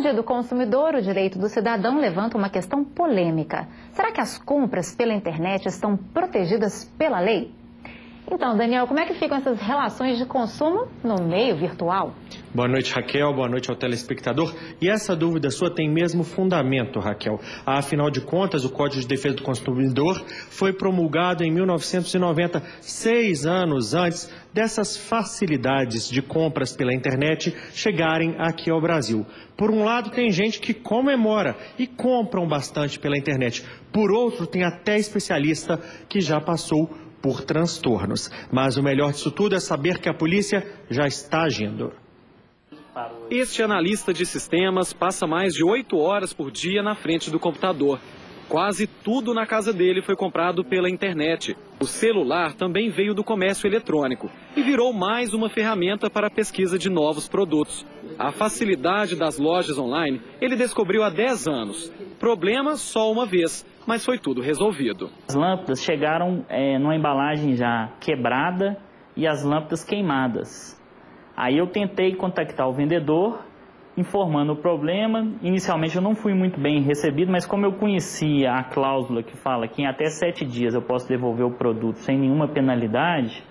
Dia do Consumidor, o direito do cidadão levanta uma questão polêmica. Será que as compras pela internet estão protegidas pela lei? Então, Daniel, como é que ficam essas relações de consumo no meio virtual? Boa noite, Raquel. Boa noite ao telespectador. E essa dúvida sua tem mesmo fundamento, Raquel. Afinal de contas, o Código de Defesa do Consumidor foi promulgado em 1990, 6 anos antes dessas facilidades de compras pela internet chegarem aqui ao Brasil. Por um lado, tem gente que comemora e compram bastante pela internet. Por outro, tem até especialista que já passou por transtornos. Mas o melhor disso tudo é saber que a polícia já está agindo. Este analista de sistemas passa mais de 8 horas por dia na frente do computador. Quase tudo na casa dele foi comprado pela internet. O celular também veio do comércio eletrônico e virou mais uma ferramenta para a pesquisa de novos produtos. A facilidade das lojas online ele descobriu há 10 anos. Problema só uma vez, mas foi tudo resolvido. As lâmpadas chegaram numa embalagem já quebrada e as lâmpadas queimadas. Aí eu tentei contactar o vendedor, informando o problema. Inicialmente eu não fui muito bem recebido, mas como eu conhecia a cláusula que fala que em até 7 dias eu posso devolver o produto sem nenhuma penalidade,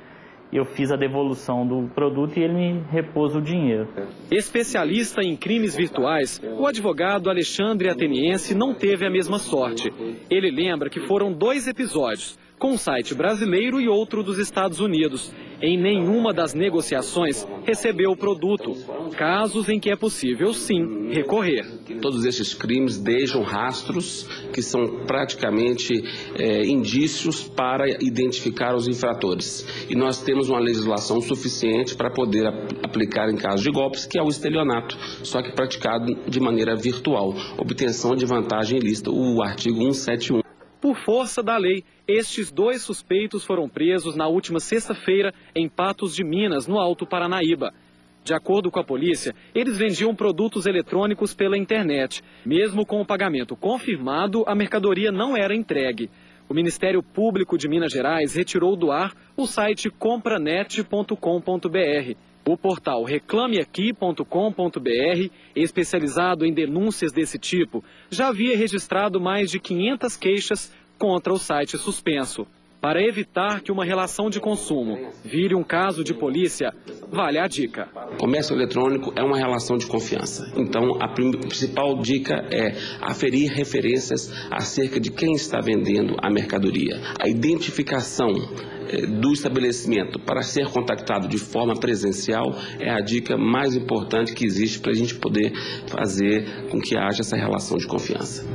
eu fiz a devolução do produto e ele me repôs o dinheiro. Especialista em crimes virtuais, o advogado Alexandre Ateniense não teve a mesma sorte. Ele lembra que foram 2 episódios, com um site brasileiro e outro dos Estados Unidos. Em nenhuma das negociações recebeu o produto. Casos em que é possível, sim, recorrer. Todos esses crimes deixam rastros que são praticamente indícios para identificar os infratores. E nós temos uma legislação suficiente para poder aplicar em casos de golpes, que é o estelionato, só que praticado de maneira virtual. Obtenção de vantagem ilícita, o artigo 171. Por força da lei, estes 2 suspeitos foram presos na última sexta-feira em Patos de Minas, no Alto Paranaíba. De acordo com a polícia, eles vendiam produtos eletrônicos pela internet. Mesmo com o pagamento confirmado, a mercadoria não era entregue. O Ministério Público de Minas Gerais retirou do ar o site compranet.com.br. O portal reclameaqui.com.br, especializado em denúncias desse tipo, já havia registrado mais de 500 queixas contra o site suspenso. Para evitar que uma relação de consumo vire um caso de polícia, vale a dica. Comércio eletrônico é uma relação de confiança. Então, a principal dica é aferir referências acerca de quem está vendendo a mercadoria. A identificação do estabelecimento para ser contactado de forma presencial é a dica mais importante que existe para a gente poder fazer com que haja essa relação de confiança.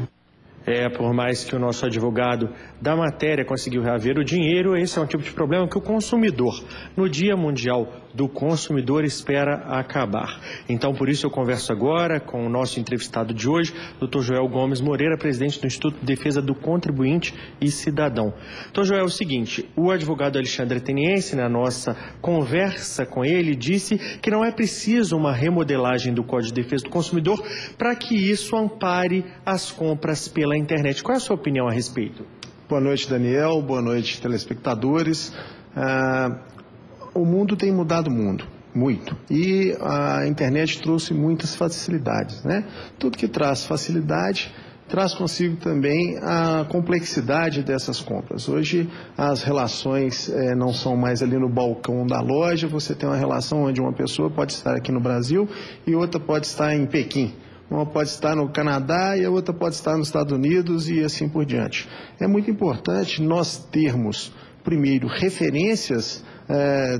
Por mais que o nosso advogado da matéria conseguiu reaver o dinheiro, esse é um tipo de problema que o consumidor, no Dia Mundial do Consumidor, espera acabar. Então, por isso eu converso agora com o nosso entrevistado de hoje, Dr. Joel Gomes Moreira, presidente do Instituto de Defesa do Contribuinte e Cidadão. Dr. Joel, é o seguinte, o advogado Alexandre Ateniense, na nossa conversa com ele, disse que não é preciso uma remodelagem do Código de Defesa do Consumidor para que isso ampare as compras pela internet. Qual é a sua opinião a respeito? Boa noite, Daniel. Boa noite, telespectadores. O mundo tem mudado muito. E a internet trouxe muitas facilidades, né? Tudo que traz facilidade traz consigo também a complexidade dessas compras. Hoje as relações não são mais ali no balcão da loja, você tem uma relação onde uma pessoa pode estar aqui no Brasil e outra pode estar em Pequim. Uma pode estar no Canadá e a outra pode estar nos Estados Unidos e assim por diante. É muito importante nós termos, primeiro, referências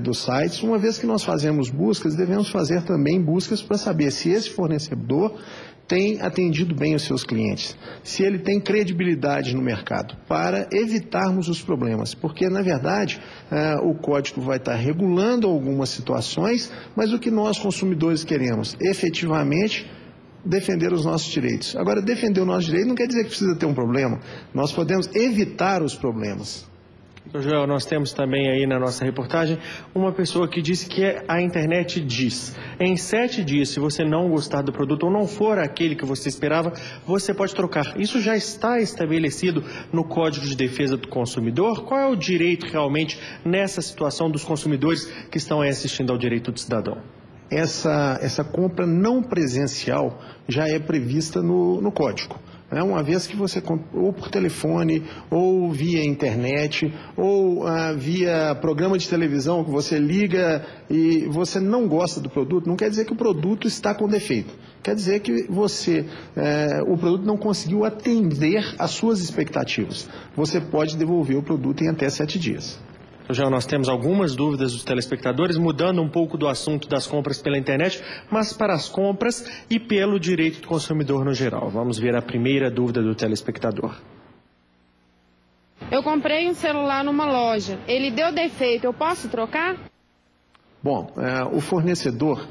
dos sites. Uma vez que nós fazemos buscas, devemos fazer também buscas para saber se esse fornecedor tem atendido bem os seus clientes, se ele tem credibilidade no mercado, para evitarmos os problemas, porque na verdade o código vai estar regulando algumas situações, mas o que nós consumidores queremos efetivamente defender os nossos direitos. Agora, defender o nosso direito não quer dizer que precisa ter um problema, nós podemos evitar os problemas. Joel, nós temos também aí na nossa reportagem uma pessoa que disse que a internet diz: em 7 dias, se você não gostar do produto ou não for aquele que você esperava, você pode trocar. Isso já está estabelecido no Código de Defesa do Consumidor? Qual é o direito realmente nessa situação dos consumidores que estão aí assistindo ao direito do cidadão? essa compra não presencial já é prevista no código. Uma vez que você compra ou por telefone, ou via internet, ou via programa de televisão que você liga e você não gosta do produto, não quer dizer que o produto está com defeito. Quer dizer que o produto não conseguiu atender às suas expectativas. Você pode devolver o produto em até 7 dias. Já nós temos algumas dúvidas dos telespectadores, mudando um pouco do assunto das compras pela internet, mas para as compras e pelo direito do consumidor no geral. Vamos ver a primeira dúvida do telespectador. Eu comprei um celular numa loja, ele deu defeito, eu posso trocar? Bom, o fornecedor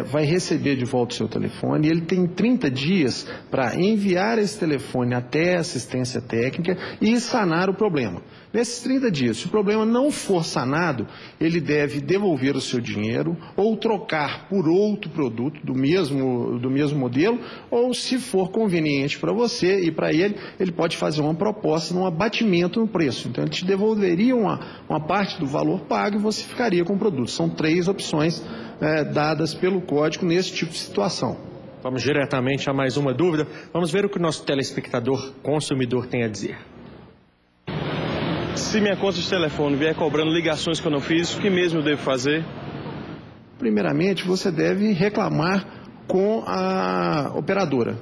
vai receber de volta o seu telefone e ele tem 30 dias para enviar esse telefone até a assistência técnica e sanar o problema. Nesses 30 dias, se o problema não for sanado, ele deve devolver o seu dinheiro ou trocar por outro produto do mesmo modelo, ou se for conveniente para você e para ele, ele pode fazer uma proposta num abatimento no preço. Então, ele te devolveria uma parte do valor pago e você ficaria com o produto. São 3 opções dadas pelo código nesse tipo de situação. Vamos diretamente a mais uma dúvida. Vamos ver o que o nosso telespectador consumidor tem a dizer. Se minha conta de telefone vier cobrando ligações que eu não fiz, o que mesmo eu devo fazer? Primeiramente, você deve reclamar com a operadora.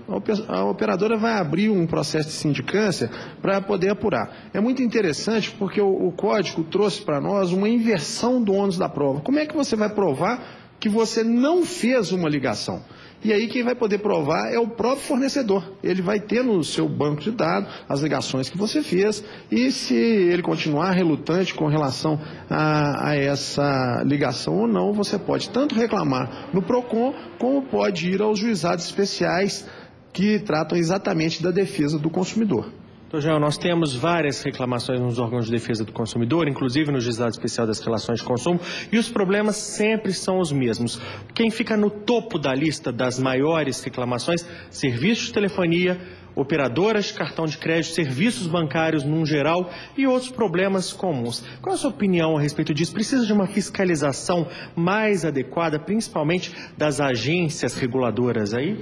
A operadora vai abrir um processo de sindicância para poder apurar. É muito interessante porque o código trouxe para nós uma inversão do ônus da prova. Como é que você vai provar que você não fez uma ligação? E aí quem vai poder provar é o próprio fornecedor. Ele vai ter no seu banco de dados as ligações que você fez e se ele continuar relutante com relação a essa ligação ou não, você pode tanto reclamar no PROCON como pode ir aos juizados especiais que tratam exatamente da defesa do consumidor. Então, João, nós temos várias reclamações nos órgãos de defesa do consumidor, inclusive no Juizado Especial das Relações de Consumo, e os problemas sempre são os mesmos. Quem fica no topo da lista das maiores reclamações, serviços de telefonia, operadoras de cartão de crédito, serviços bancários num geral e outros problemas comuns. Qual é a sua opinião a respeito disso? Precisa de uma fiscalização mais adequada, principalmente das agências reguladoras aí?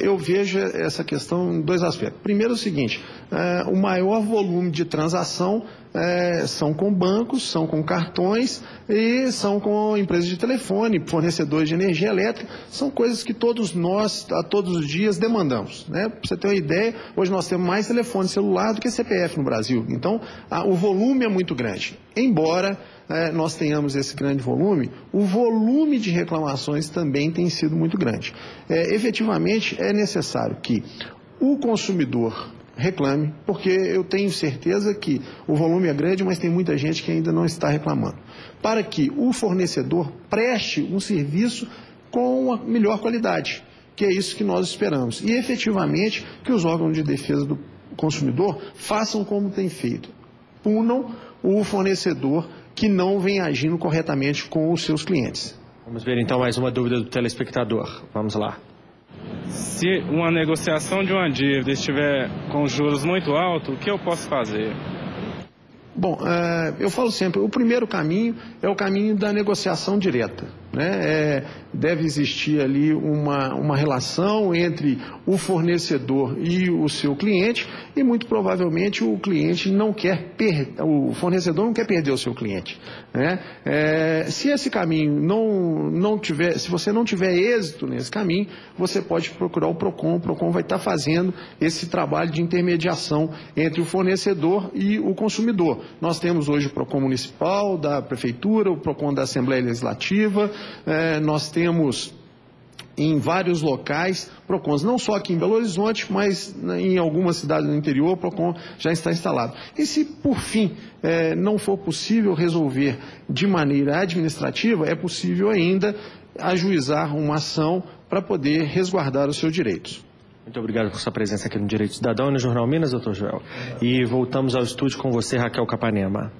Eu vejo essa questão em 2 aspectos. Primeiro é o seguinte, o maior volume de transação são com bancos, são com cartões e são com empresas de telefone, fornecedores de energia elétrica. São coisas que todos nós, a todos os dias, demandamos. Para você ter uma ideia, hoje nós temos mais telefone celular do que CPF no Brasil. Então, o volume é muito grande. Embora nós tenhamos esse grande volume, o volume de reclamações também tem sido muito grande. Efetivamente, é necessário que o consumidor reclame, porque eu tenho certeza que o volume é grande, mas tem muita gente que ainda não está reclamando. Para que o fornecedor preste um serviço com a melhor qualidade, que é isso que nós esperamos. E efetivamente que os órgãos de defesa do consumidor façam como tem feito. Punam o fornecedor que não vem agindo corretamente com os seus clientes. Vamos ver então mais uma dúvida do telespectador. Vamos lá. Se uma negociação de uma dívida estiver com juros muito altos, o que eu posso fazer? Bom, eu falo sempre, o primeiro caminho é o caminho da negociação direta. Deve existir ali uma relação entre o fornecedor e o seu cliente e muito provavelmente o cliente não quer o fornecedor não quer perder o seu cliente. Se esse caminho não tiver, se você não tiver êxito nesse caminho, você pode procurar o PROCON vai estar fazendo esse trabalho de intermediação entre o fornecedor e o consumidor. Nós temos hoje o PROCON municipal, da prefeitura, o PROCON da Assembleia Legislativa, nós temos em vários locais PROCONs, não só aqui em Belo Horizonte, mas em algumas cidades do interior o PROCON já está instalado. E se, por fim, não for possível resolver de maneira administrativa, é possível ainda ajuizar uma ação para poder resguardar os seus direitos. Muito obrigado por sua presença aqui no Direito Cidadão e no Jornal Minas, doutor Joel. E voltamos ao estúdio com você, Raquel Capanema.